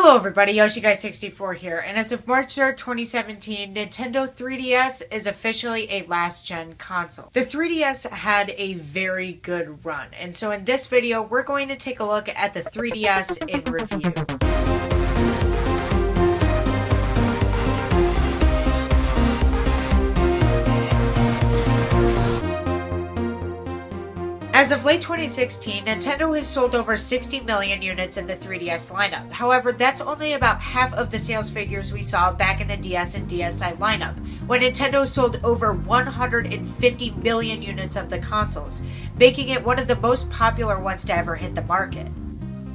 Hello everybody, YoshiGuy64 here, and as of March 3rd, 2017, Nintendo 3DS is officially a last-gen console. The 3DS had a very good run, and so in this video, we're going to take a look at the 3DS in review. As of late 2016, Nintendo has sold over 60 million units in the 3DS lineup. However, that's only about half of the sales figures we saw back in the DS and DSi lineup, when Nintendo sold over 150 million units of the consoles, making it one of the most popular ones to ever hit the market.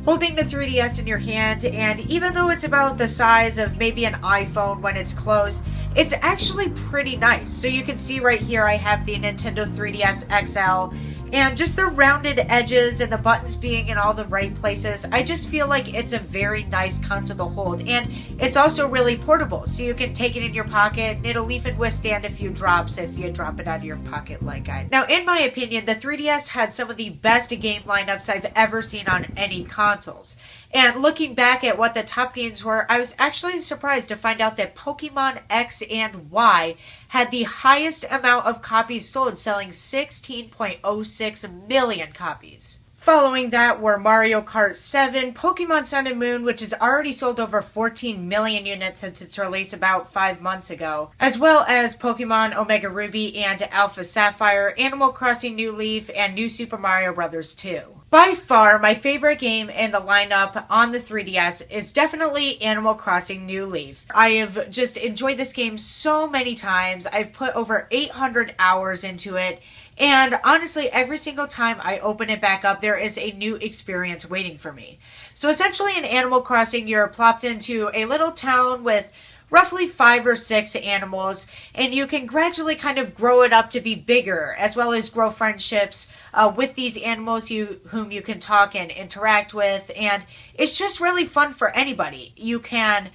Holding the 3DS in your hand, and even though it's about the size of maybe an iPhone when it's closed, it's actually pretty nice. So you can see right here I have the Nintendo 3DS XL, and just the rounded edges and the buttons being in all the right places, I just feel like it's a very nice console to hold. And it's also really portable, so you can take it in your pocket and it'll even withstand a few drops if you drop it out of your pocket like I do. Now, in my opinion, the 3DS had some of the best game lineups I've ever seen on any consoles. And looking back at what the top games were, I was actually surprised to find out that Pokemon X and Y had the highest amount of copies sold, selling 16.06 million copies. Following that were Mario Kart 7, Pokemon Sun and Moon, which has already sold over 14 million units since its release about 5 months ago, as well as Pokemon Omega Ruby and Alpha Sapphire, Animal Crossing New Leaf, and New Super Mario Bros. 2. By far, my favorite game in the lineup on the 3DS is definitely Animal Crossing New Leaf. I have just enjoyed this game so many times. I've put over 800 hours into it, and honestly, every single time I open it back up, there is a new experience waiting for me. So essentially in Animal Crossing, you're plopped into a little town with roughly 5 or 6 animals, and you can gradually kind of grow it up to be bigger, as well as grow friendships with these animals whom you can talk and interact with, and it's just really fun for anybody. You can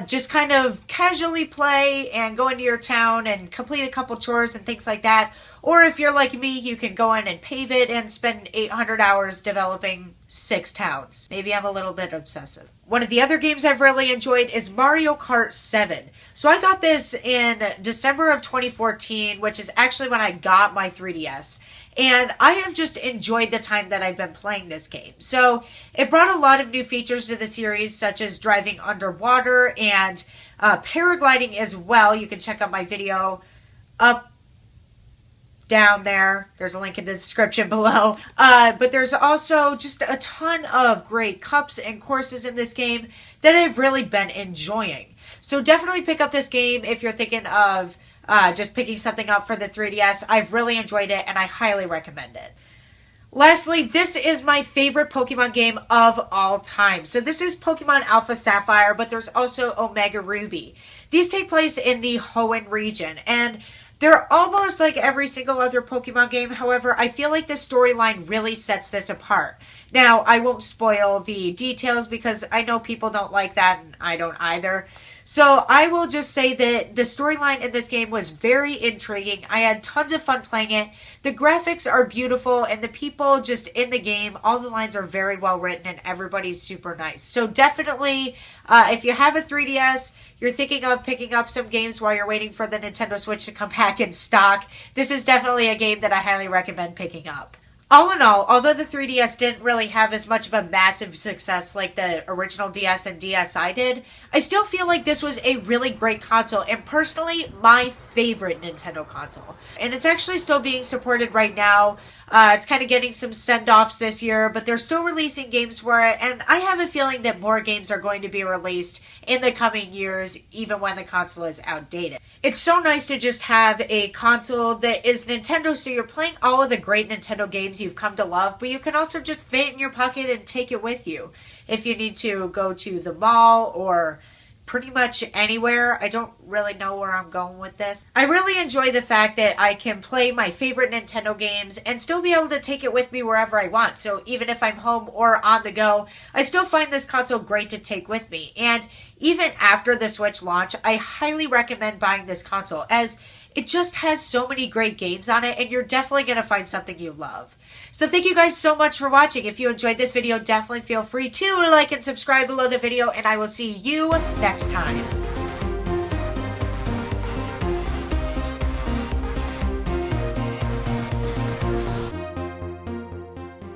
just kind of casually play and go into your town and complete a couple chores and things like that. Or if you're like me, you can go in and pave it and spend 800 hours developing 6 towns. Maybe I'm a little bit obsessive. One of the other games I've really enjoyed is Mario Kart 7. So I got this in December of 2014, which is actually when I got my 3DS. And I have just enjoyed the time that I've been playing this game. So it brought a lot of new features to the series, such as driving underwater and paragliding as well. You can check out my video up down there. There's a link in the description below. But there's also just a ton of great cups and courses in this game that I've really been enjoying. So definitely pick up this game if you're thinking of just picking something up for the 3DS. I've really enjoyed it and I highly recommend it. Lastly, this is my favorite Pokemon game of all time. So this is Pokemon Alpha Sapphire, but there's also Omega Ruby. These take place in the Hoenn region, and they're almost like every single other Pokemon game. However, I feel like the storyline really sets this apart. Now, I won't spoil the details because I know people don't like that and I don't either. So I will just say that the storyline in this game was very intriguing. I had tons of fun playing it. The graphics are beautiful and the people just in the game, all the lines are very well written and everybody's super nice. So definitely, if you have a 3DS, you're thinking of picking up some games while you're waiting for the Nintendo Switch to come back in stock, this is definitely a game that I highly recommend picking up. All in all, although the 3DS didn't really have as much of a massive success like the original DS and DSi did, I still feel like this was a really great console and personally my favorite Nintendo console. And it's actually still being supported right now. It's kind of getting some send-offs this year, but they're still releasing games for it, and I have a feeling that more games are going to be released in the coming years, even when the console is outdated. It's so nice to just have a console that is Nintendo, so you're playing all of the great Nintendo games you've come to love, but you can also just fit it in your pocket and take it with you. If you need to go to the mall or pretty much anywhere. I don't really know where I'm going with this. I really enjoy the fact that I can play my favorite Nintendo games and still be able to take it with me wherever I want. So even if I'm home or on the go, I still find this console great to take with me. And even after the Switch launch, I highly recommend buying this console as it just has so many great games on it and you're definitely going to find something you love. So thank you guys so much for watching. If you enjoyed this video, definitely feel free to like and subscribe below the video, and I will see you next time.